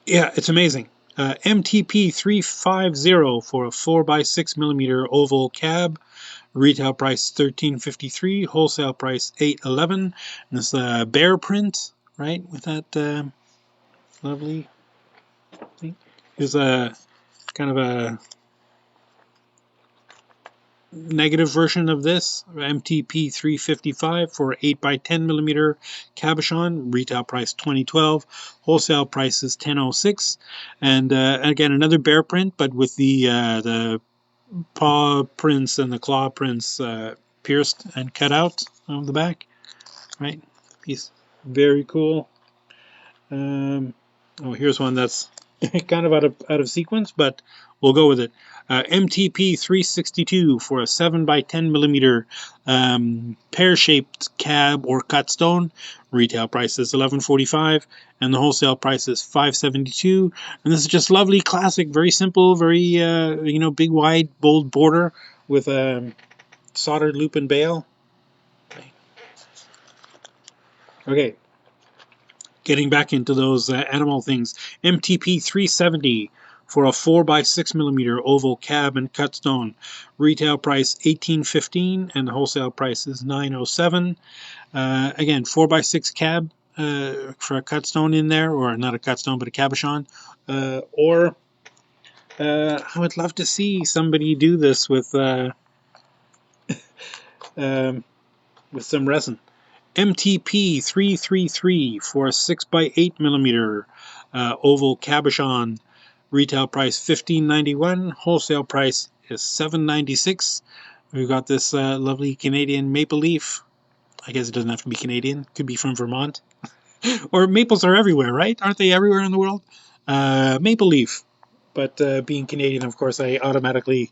it's amazing. MTP 350 for a 4x6mm oval cab. Retail price $13.53. Wholesale price $8.11. And this bear print, right, with that lovely thing. Here's a kind of a negative version of this, MTP 355 for 8x10mm cabochon. Retail price $20.12. Wholesale price is $10.06. And again, another bear print, but with the paw prints and the claw prints pierced and cut out on the back. Right, piece, very cool. Here's one that's kind of out of sequence, but we'll go with it. MTP 362 for a 7x10mm pear-shaped cab or cut stone. Retail price is $11.45, and the wholesale price is $5.72. And this is just lovely, classic, very simple, very big, wide, bold border with a soldered loop and bail. Okay. Getting back into those animal things, MTP 370 for a 4x6mm oval cab and cut stone. Retail price $18.15 and the wholesale price is $9.07. Again, 4x6 cab for a cut stone in there, or not a cut stone, but a cabochon. Or I would love to see somebody do this with some resin. MTP 333 for a 6x8mm oval cabochon. Retail price $15.91. Wholesale price is $7.96. We've got this lovely Canadian maple leaf. I guess it doesn't have to be Canadian. Could be from Vermont. Or maples are everywhere, right? Aren't they everywhere in the world? Maple leaf. But being Canadian, of course, I automatically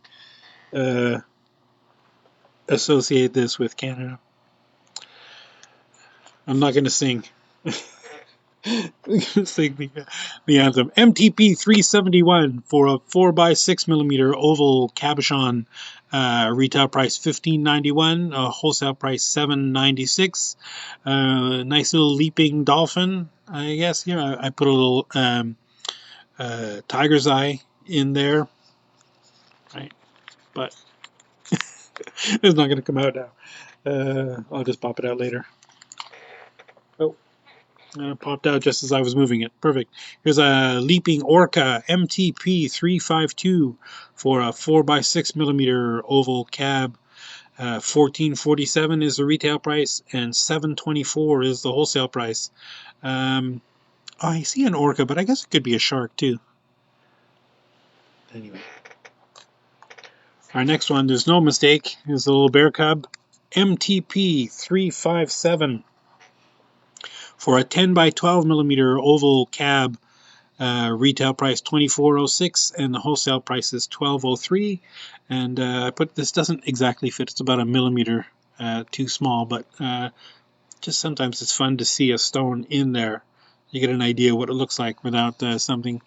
associate this with Canada. I'm not going to sing. Sing the anthem. MTP 371 for a 4x6mm oval cabochon. Retail price $15.91. Wholesale price $7.96. Nice little leaping dolphin, I guess. I put a little tiger's eye in there. Right, but it's not going to come out now. I'll just pop it out later. Oh. It popped out just as I was moving it. Perfect. Here's a leaping Orca MTP 352 for a 4x6mm oval cab. 14.47 is the retail price, and 7.24 is the wholesale price. Oh, I see an orca, but I guess it could be a shark too. Anyway, our next one, there's no mistake, is the little bear cub, MTP 357 for a 10 by 12 millimeter oval cab. Retail price $24.06 and the wholesale price is $12.03. And I put this doesn't exactly fit; it's about a millimeter too small, but just sometimes it's fun to see a stone in there. You get an idea what it looks like without something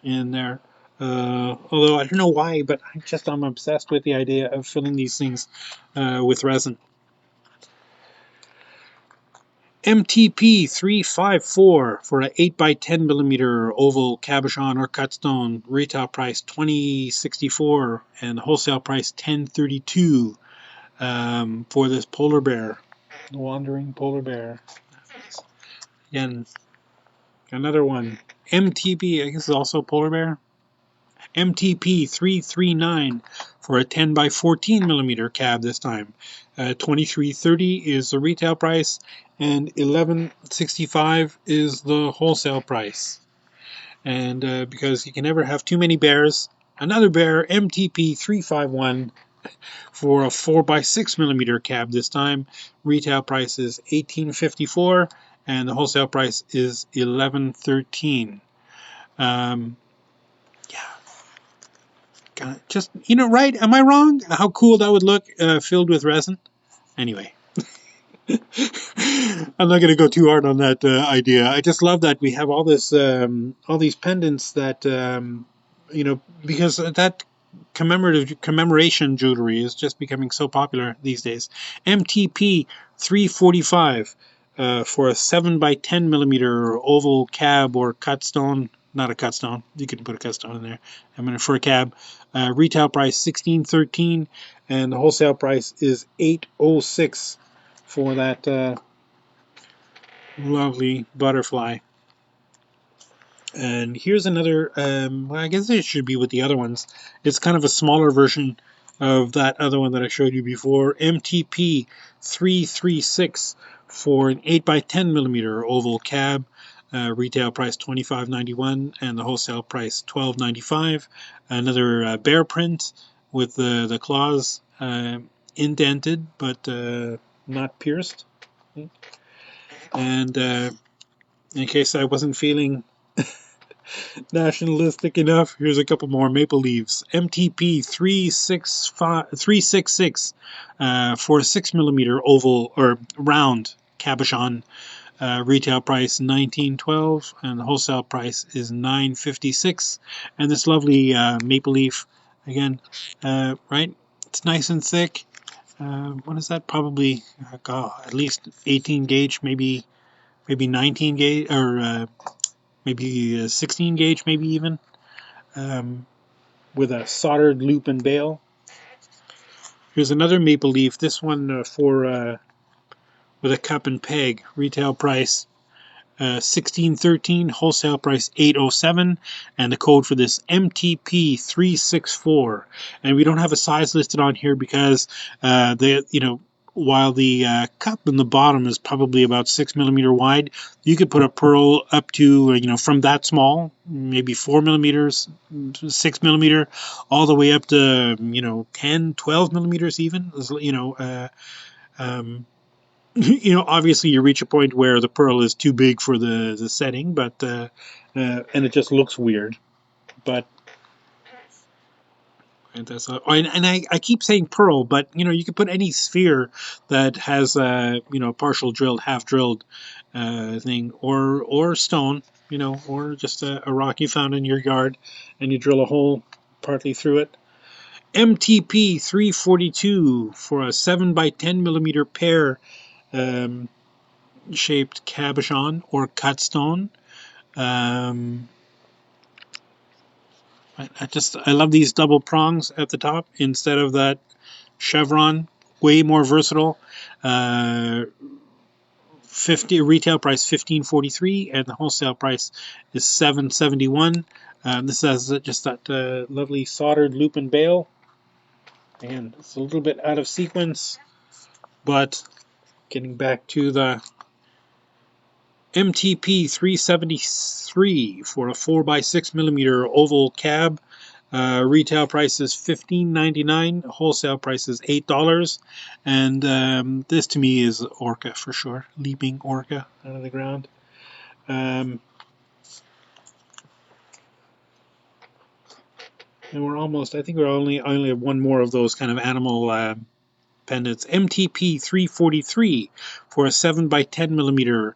in there. Although I don't know why, but I'm obsessed with the idea of filling these things with resin. MTP 354 for an 8 by 10 millimeter oval cabochon or cut stone. Retail price $20.64 and the wholesale price $10.32 for this polar bear. The wandering polar bear. Again, another one. MTP, I guess is also polar bear. MTP 339 for a 10 by 14 millimeter cab this time. $23.30 is the retail price and $11.65 is the wholesale price. And because you can never have too many bears, another bear, MTP 351 for a 4 by 6 millimeter cab this time. Retail price is $18.54 and the wholesale price is $11.13. Just, right? Am I wrong? How cool that would look filled with resin? Anyway. I'm not going to go too hard on that idea. I just love that we have all this, all these pendants that, because that commemoration jewelry is just becoming so popular these days. MTP 345 for a 7 by 10 millimeter oval cab or cut stone. Not a cut stone. You can put a cut stone in there. For a cab. Retail price $16.13 and the wholesale price is $8.06 for that lovely butterfly. And here's another, well, I guess it should be with the other ones. It's kind of a smaller version of that other one that I showed you before. MTP 336 for an 8 by 10 millimeter oval cab. Retail price $25.91 and the wholesale price $12.95. Another bear print with the claws indented but not pierced. And in case I wasn't feeling nationalistic enough, here's a couple more maple leaves. MTP 366 for a 6 millimeter oval or round cabochon. Retail price $19.12 and the wholesale price is $9.56. And this lovely maple leaf, again, right? It's nice and thick. What is that? Probably at least 18 gauge, maybe 19 gauge, or maybe 16 gauge, maybe even, with a soldered loop and bail. Here's another maple leaf. This one with a cup and peg. Retail price $16.13, wholesale price $8.07, and the code for this MTP 364. And we don't have a size listed on here because while the cup in the bottom is probably about 6 millimeter wide, you could put a pearl up to from that small, maybe 4 millimeters, 6 millimeter, all the way up to 10, 12 millimeters even. Obviously you reach a point where the pearl is too big for the setting, but and it just looks weird. But and that's I keep saying pearl, but you can put any sphere that has partial drilled, half drilled thing, or stone, or just a rock you found in your yard, and you drill a hole partly through it. MTP 342 for a 7 by 10 millimeter Pear shaped cabochon or cut stone. I love these double prongs at the top instead of that chevron. Way more versatile. 50 retail price $15.43 and the wholesale price is $7.71. This has just that lovely soldered loop and bail. Again, it's a little bit out of sequence, but getting back to the MTP 373 for a 4x6mm oval cab. Retail price is $15.99. Wholesale price is $8. And this to me is Orca for sure. Leaping Orca out of the ground. And we're almost, I think we're only have one more of those kind of animal pendants. MTP 343 for a 7x10mm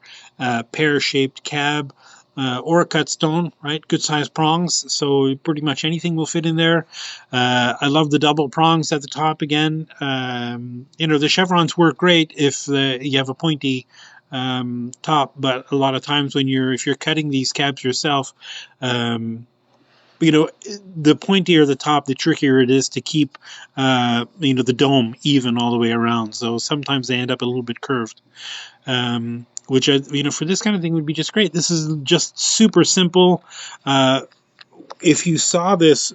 pear-shaped cab. Or a cut stone, right? Good sized prongs, so pretty much anything will fit in there. I love the double prongs at the top again. The chevrons work great if you have a pointy top, but a lot of times if you're cutting these cabs yourself, the pointier the top, the trickier it is to keep, the dome even all the way around. So sometimes they end up a little bit curved, which, for this kind of thing would be just great. This is just super simple. If you saw this,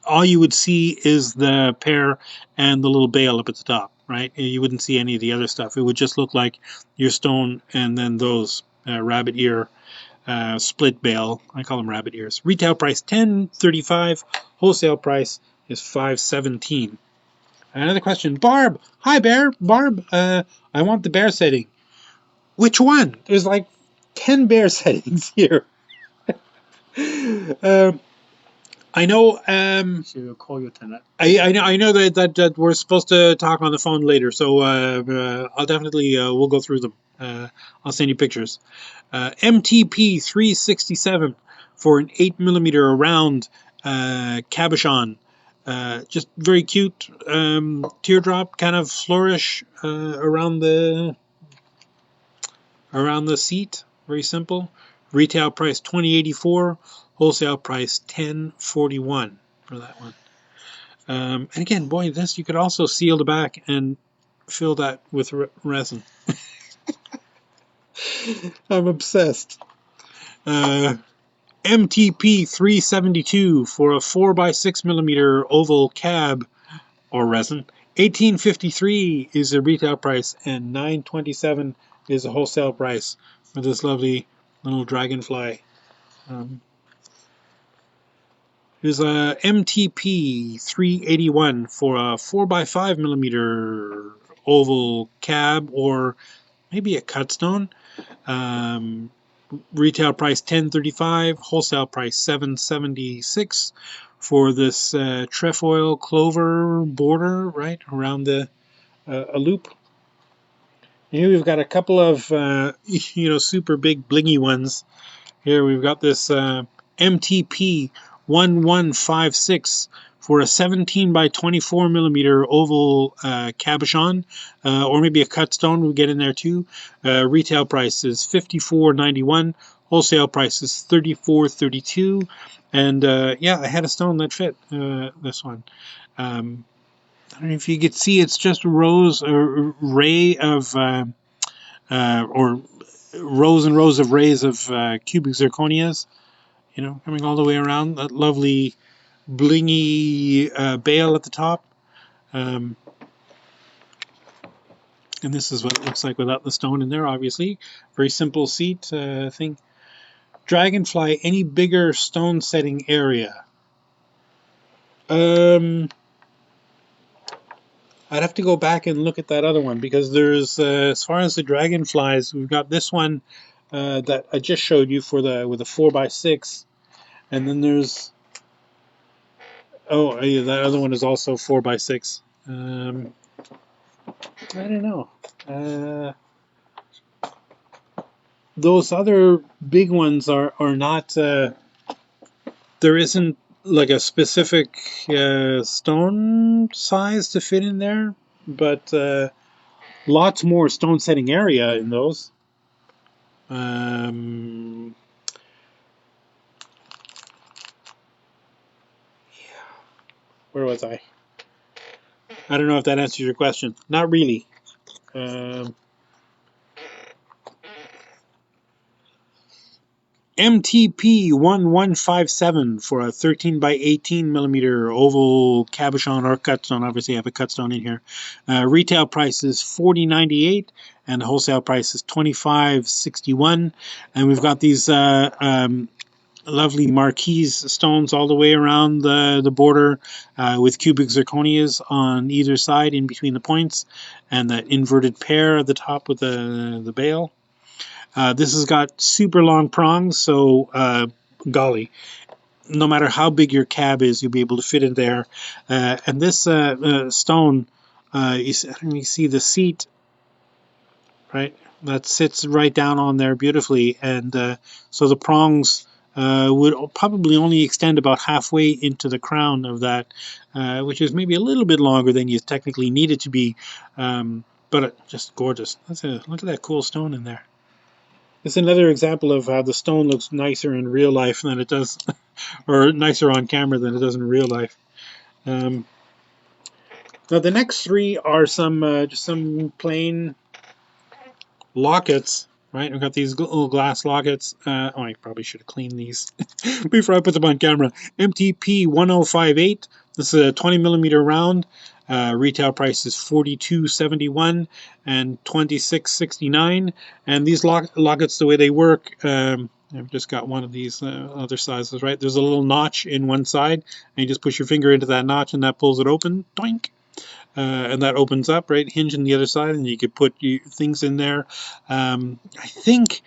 all you would see is the pear and the little bail up at the top, right? You wouldn't see any of the other stuff. It would just look like your stone and then those rabbit ear split bail. I call them rabbit ears. Retail price $10.35. Wholesale price is $5.17. Another question. Barb. Hi, Bear. Barb, I want the bear setting. Which one? There's like 10 bear settings here. I know. She'll call you tonight. I know that we're supposed to talk on the phone later, so I'll definitely we'll go through them. I'll send you pictures. MTP 367 for an 8mm round cabochon. Just very cute teardrop kind of flourish around the seat. Very simple. Retail price $20.84. Wholesale price $10.41 for that one. And again, boy, this you could also seal the back and fill that with resin. I'm obsessed. MTP 372 for a 4x6mm oval cab or resin. $18.53 is the retail price, and $9.27 is the wholesale price for this lovely little dragonfly. Here's a MTP 381 for a 4x5mm oval cab or maybe a cut stone. Retail price $10.35, wholesale price $7.76 for this trefoil clover border right around a loop. Here we've got a couple of super big blingy ones. Here we've got this MTP 1156 for a 17x24mm oval cabochon, or maybe a cut stone we'll get in there too. Retail price is $54.91. Wholesale price is $34.32. And I had a stone that fit this one. I don't know if you could see, it's just rows or ray of or rows and rows of rays of cubic zirconias, coming all the way around. That lovely blingy bail at the top. And this is what it looks like without the stone in there, obviously. Very simple seat thing. Dragonfly, any bigger stone setting area? I'd have to go back and look at that other one, because there's, as far as the dragonflies, we've got this one that I just showed you with a 4x6, and then there's that other one is also 4x6. I don't know. Those other big ones are not. There isn't like a specific stone size to fit in there, but lots more stone setting area in those. Where was I? I don't know if that answers your question. Not really. MTP 1157 for a 13 by 18 millimeter oval cabochon or cutstone. Obviously, I have a cutstone in here. Retail price is $40.98 and the wholesale price is $25.61. And we've got these lovely marquise stones all the way around the border with cubic zirconias on either side in between the points, and that inverted pear at the top with the bail. This has got super long prongs, so golly, no matter how big your cab is, you'll be able to fit in there. And this stone, you see the seat, right? That sits right down on there beautifully, and so the prongs would probably only extend about halfway into the crown of that, which is maybe a little bit longer than you technically need it to be, but just gorgeous. Look at that cool stone in there. It's another example of how the stone looks nicer in real life than it does, or nicer on camera than it does in real life. Now the next three are just some plain lockets, right? We've got these little glass lockets. I probably should have cleaned these before I put them on camera. MTP 1058. This is a 20 millimeter round. Retail price is $42.71 and $26.69. And these lockets, the way they work, I've just got one of these other sizes, right? There's a little notch in one side, and you just push your finger into that notch, and that pulls it open. Doink! And that opens up, right? Hinge on the other side, and you could put things in there. I think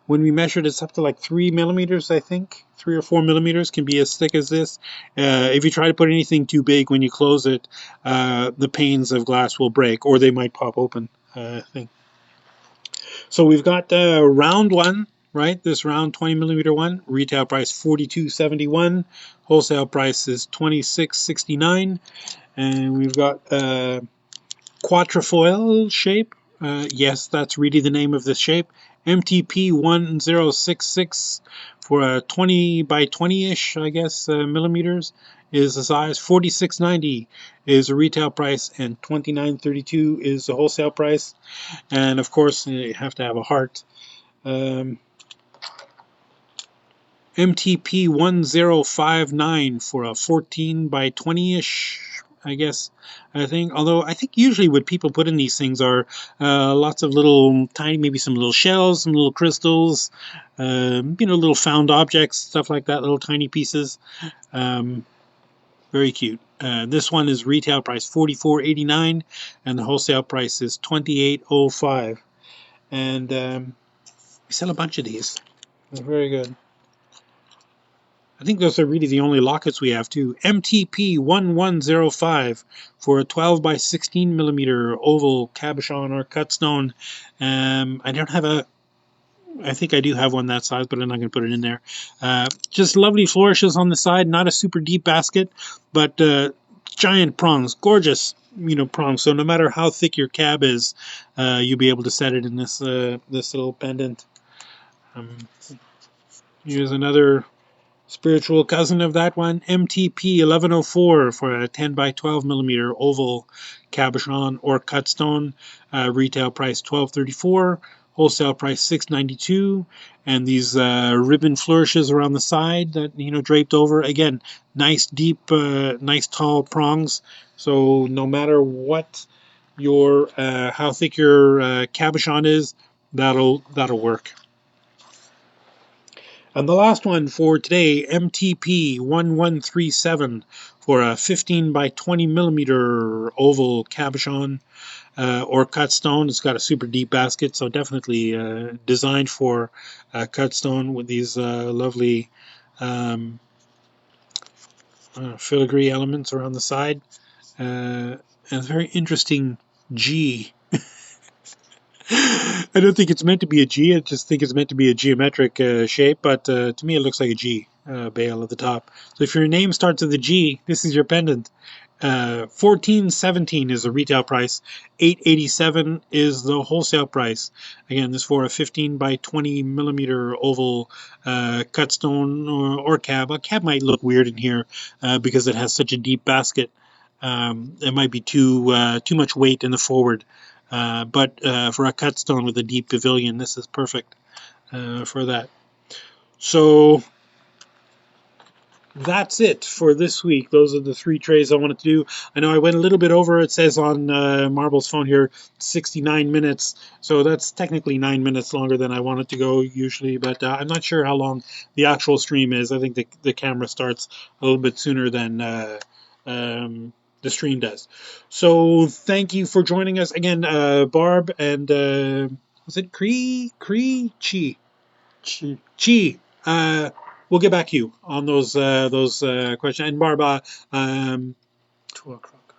when we measured, it's up to like 3 millimeters. I think 3 or 4 millimeters can be as thick as this. If you try to put anything too big when you close it, the panes of glass will break, or they might pop open. I think. So we've got round one, right? This round 20 millimeter one, retail price $42.71, wholesale price is $26.69. And we've got quatrefoil shape. Yes, that's really the name of this shape. MTP 1066 for a 20 by 20-ish, I guess, millimeters is the size. $46.90 is a retail price, and $29.32 is the wholesale price. And of course, you have to have a heart. MTP 1059 for a 14 by 20-ish, I guess, I think. Although I think usually what people put in these things are lots of little tiny, maybe some little shells, some little crystals, little found objects, stuff like that, little tiny pieces. Very cute. This one is retail price $44.89 and the wholesale price is $28.05. And we sell a bunch of these. They're very good. I think those are really the only lockets we have too. MTP 1105 for a 12 by 16 millimeter oval cabochon or cutstone. I don't have I think I do have one that size, but I'm not going to put it in there. Just lovely flourishes on the side, not a super deep basket, but giant prongs, gorgeous, prongs. So no matter how thick your cab is, you'll be able to set it in this little pendant. Here's another spiritual cousin of that one, MTP 1104 for a 10 by 12 millimeter oval cabochon or cutstone. Retail price $12.34, wholesale price $6.92, and these ribbon flourishes around the side that draped over. Again, nice deep, nice tall prongs. So no matter what your how thick your cabochon is, that'll work. And the last one for today, MTP 1137 for a 15 by 20 millimeter oval cabochon or cutstone. It's got a super deep basket, so definitely designed for cutstone with these lovely filigree elements around the side. And a very interesting G. I don't think it's meant to be a G. I just think it's meant to be a geometric shape, but to me it looks like a G bail at the top. So if your name starts with a G, this is your pendant. $14.17 is the retail price. $8.87 is the wholesale price. Again, this for a 15 by 20 millimeter oval cutstone or cab. A cab might look weird in here because it has such a deep basket. It might be too much weight in the forward. But for a cutstone with a deep pavilion, this is perfect for that. So that's it for this week. Those are the 3 trays I wanted to do. I know I went a little bit over. It says on Marble's phone here 69 minutes. So that's technically 9 minutes longer than I wanted to go usually. But I'm not sure how long the actual stream is. I think the camera starts a little bit sooner than the stream does. So thank you for joining us again, Barb, and was it Chi? Chi. We'll get back to you on those questions. And Barb, 2 o'clock.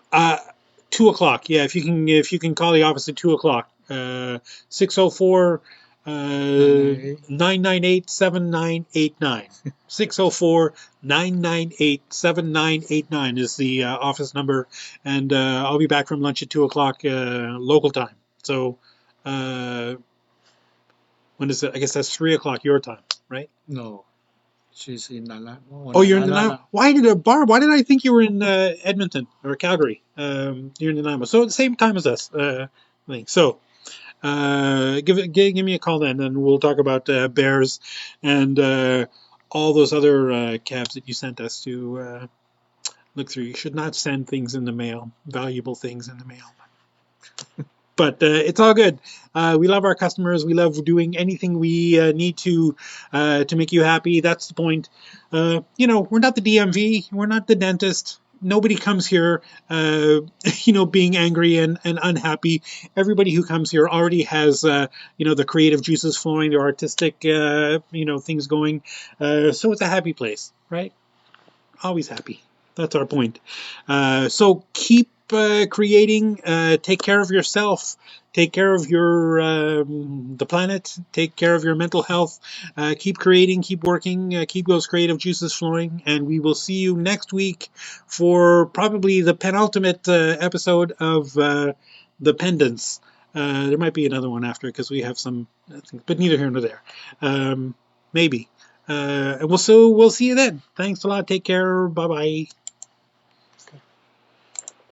2 o'clock. Yeah, if you can call the office at 2 o'clock. 604 998 7989. 604 998 7989 is the office number, and I'll be back from lunch at 2 o'clock local time. So when is it? I guess that's 3 o'clock your time, right? No. She's in Nanaimo. Oh, you're in Nanaimo. Why did I think you were in Edmonton or Calgary? You're in Nanaimo, so at the same time as us. I think so. Give me a call then, and we'll talk about bears and all those other cabs that you sent us to look through. You should not send things in the mail, valuable things in the mail. But it's all good. We love our customers. We love doing anything we need to make you happy. That's the point. We're not the DMV. We're not the dentist. Nobody comes here, being angry and unhappy. Everybody who comes here already has, the creative juices flowing, their artistic, things going. So it's a happy place, right? Always happy. That's our point. So keep creating. Take care of yourself. Take care of the planet. Take care of your mental health. Keep creating. Keep working. Keep those creative juices flowing. And we will see you next week for probably the penultimate episode of the pendants. There might be another one after because we have some things, but neither here nor there. Maybe. And we'll see you then. Thanks a lot. Take care. Bye bye.